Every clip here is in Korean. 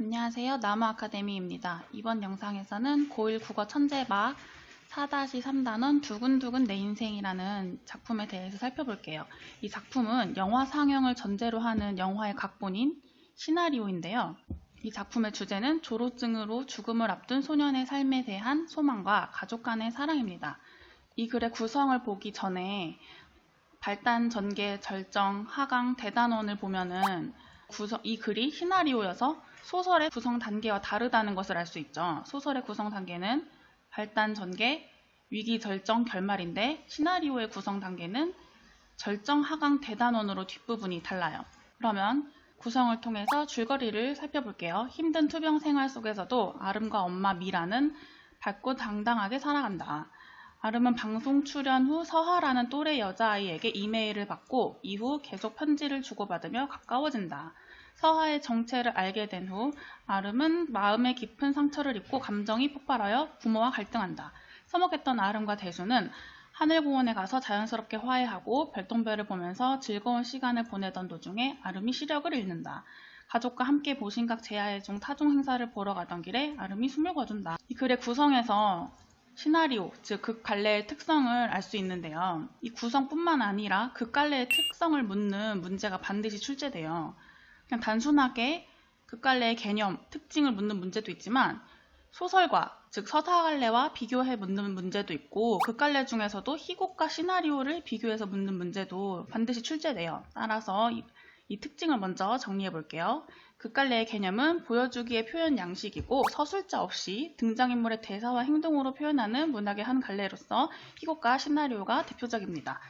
안녕하세요. 나무아카데미입니다. 이번 영상에서는 고1 국어 천재막 4-3단원 두근두근 내 인생이라는 작품에 대해서 살펴볼게요. 이 작품은 영화 상영을 전제로 하는 영화의 각본인 시나리오인데요. 이 작품의 주제는 졸업증으로 죽음을 앞둔 소년의 삶에 대한 소망과 가족 간의 사랑입니다. 이 글의 구성을 보기 전에 발단, 전개, 절정, 하강, 대단원을 보면은 이 글이 시나리오여서 소설의 구성 단계와 다르다는 것을 알 수 있죠. 소설의 구성 단계는 발단, 전개, 위기, 절정, 결말인데 시나리오의 구성 단계는 절정, 하강, 대단원으로 뒷부분이 달라요. 그러면 구성을 통해서 줄거리를 살펴볼게요. 힘든 투병 생활 속에서도 아름과 엄마 미라는 밝고 당당하게 살아간다. 아름은 방송 출연 후 서하라는 또래 여자아이에게 이메일을 받고 이후 계속 편지를 주고받으며 가까워진다. 서하의 정체를 알게 된 후 아름은 마음에 깊은 상처를 입고 감정이 폭발하여 부모와 갈등한다. 서먹했던 아름과 대수는 하늘공원에 가서 자연스럽게 화해하고 별똥별을 보면서 즐거운 시간을 보내던 도중에 아름이 시력을 잃는다. 가족과 함께 보신각 제야의 타종 행사를 보러 가던 길에 아름이 숨을 거둔다. 이 글의 구성에서 시나리오, 즉 극갈래의 특성을 알 수 있는데요. 이 구성뿐만 아니라 극갈래의 특성을 묻는 문제가 반드시 출제돼요. 그냥 단순하게 극갈래의 개념, 특징을 묻는 문제도 있지만 소설과, 즉 서사갈래와 비교해 묻는 문제도 있고 극갈래 중에서도 희곡과 시나리오를 비교해서 묻는 문제도 반드시 출제돼요. 따라서 이 특징을 먼저 정리해 볼게요. 극갈래의 개념은 보여주기의 표현 양식이고 서술자 없이 등장인물의 대사와 행동으로 표현하는 문학의 한 갈래로서 희곡과 시나리오가 대표적입니다.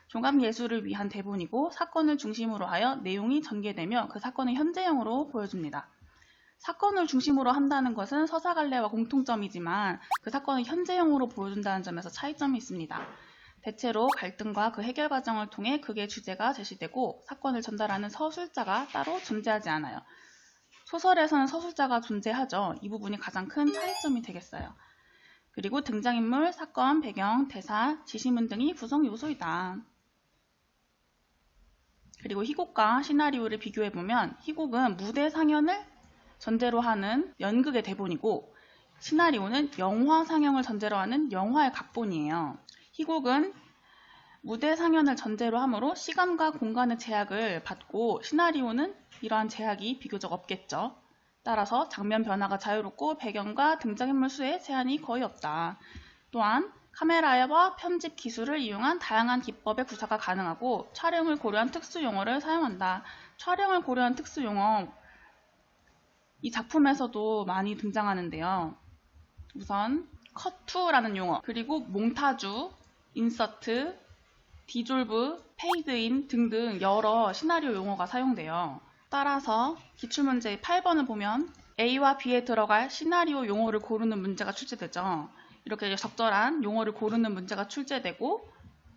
종합예술을 위한 대본이고 사건을 중심으로 하여 내용이 전개되며 그 사건을 현재형으로 보여줍니다. 사건을 중심으로 한다는 것은 서사갈래와 공통점이지만 그 사건을 현재형으로 보여준다는 점에서 차이점이 있습니다. 대체로 갈등과 그 해결 과정을 통해 극의 주제가 제시되고 사건을 전달하는 서술자가 따로 존재하지 않아요. 소설에서는 서술자가 존재하죠. 이 부분이 가장 큰 차이점이 되겠어요. 그리고 등장인물, 사건, 배경, 대사, 지시문 등이 구성 요소이다. 그리고 희곡과 시나리오를 비교해보면 희곡은 무대 상연을 전제로 하는 연극의 대본이고 시나리오는 영화 상영을 전제로 하는 영화의 각본이에요. 희곡은 무대 상연을 전제로 하므로 시간과 공간의 제약을 받고 시나리오는 이러한 제약이 비교적 없겠죠. 따라서 장면 변화가 자유롭고 배경과 등장인물 수에 제한이 거의 없다. 또한 카메라와 편집 기술을 이용한 다양한 기법의 구사가 가능하고 촬영을 고려한 특수 용어를 사용한다. 촬영을 고려한 특수 용어, 이 작품에서도 많이 등장하는데요. 우선 컷투라는 용어, 그리고 몽타주, 인서트, 디졸브, 페이드인 등등 여러 시나리오 용어가 사용돼요. 따라서 기출문제 8번을 보면 A와 B에 들어갈 시나리오 용어를 고르는 문제가 출제되죠. 이렇게 적절한 용어를 고르는 문제가 출제되고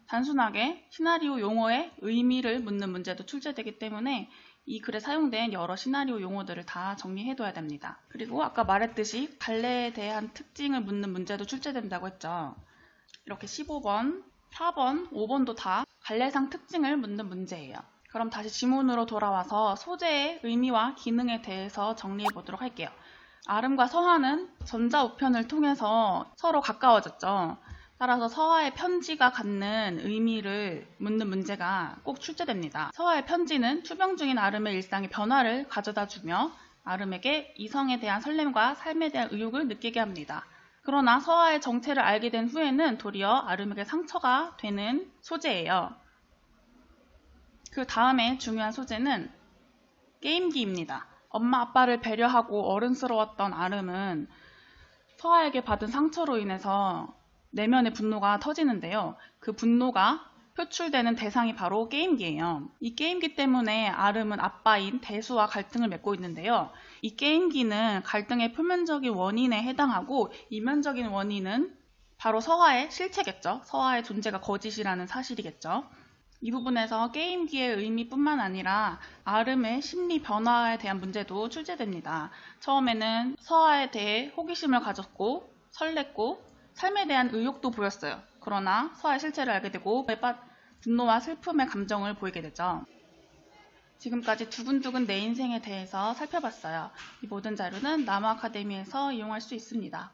단순하게 시나리오 용어의 의미를 묻는 문제도 출제되기 때문에 이 글에 사용된 여러 시나리오 용어들을 다 정리해둬야 됩니다. 그리고 아까 말했듯이 갈래에 대한 특징을 묻는 문제도 출제된다고 했죠. 이렇게 15번, 4번, 5번도 다 갈래상 특징을 묻는 문제예요. 그럼 다시 지문으로 돌아와서 소재의 의미와 기능에 대해서 정리해 보도록 할게요. 아름과 서하는 전자우편을 통해서 서로 가까워졌죠. 따라서 서하의 편지가 갖는 의미를 묻는 문제가 꼭 출제됩니다. 서하의 편지는 투병 중인 아름의 일상에 변화를 가져다주며 아름에게 이성에 대한 설렘과 삶에 대한 의욕을 느끼게 합니다. 그러나 서하의 정체를 알게 된 후에는 도리어 아름에게 상처가 되는 소재예요. 그 다음에 중요한 소재는 게임기입니다. 엄마 아빠를 배려하고 어른스러웠던 아름은 서하에게 받은 상처로 인해서 내면의 분노가 터지는데요. 그 분노가 표출되는 대상이 바로 게임기예요. 이 게임기 때문에 아름은 아빠인 대수와 갈등을 맺고 있는데요. 이 게임기는 갈등의 표면적인 원인에 해당하고 이면적인 원인은 바로 서하의 실체겠죠. 서하의 존재가 거짓이라는 사실이겠죠. 이 부분에서 게임기의 의미뿐만 아니라 아름의 심리 변화에 대한 문제도 출제됩니다. 처음에는 서하에 대해 호기심을 가졌고 설렜고 삶에 대한 의욕도 보였어요. 그러나 서하의 실체를 알게 되고 분노와 슬픔의 감정을 보이게 되죠. 지금까지 두근두근 내 인생에 대해서 살펴봤어요. 이 모든 자료는 나무 아카데미에서 이용할 수 있습니다.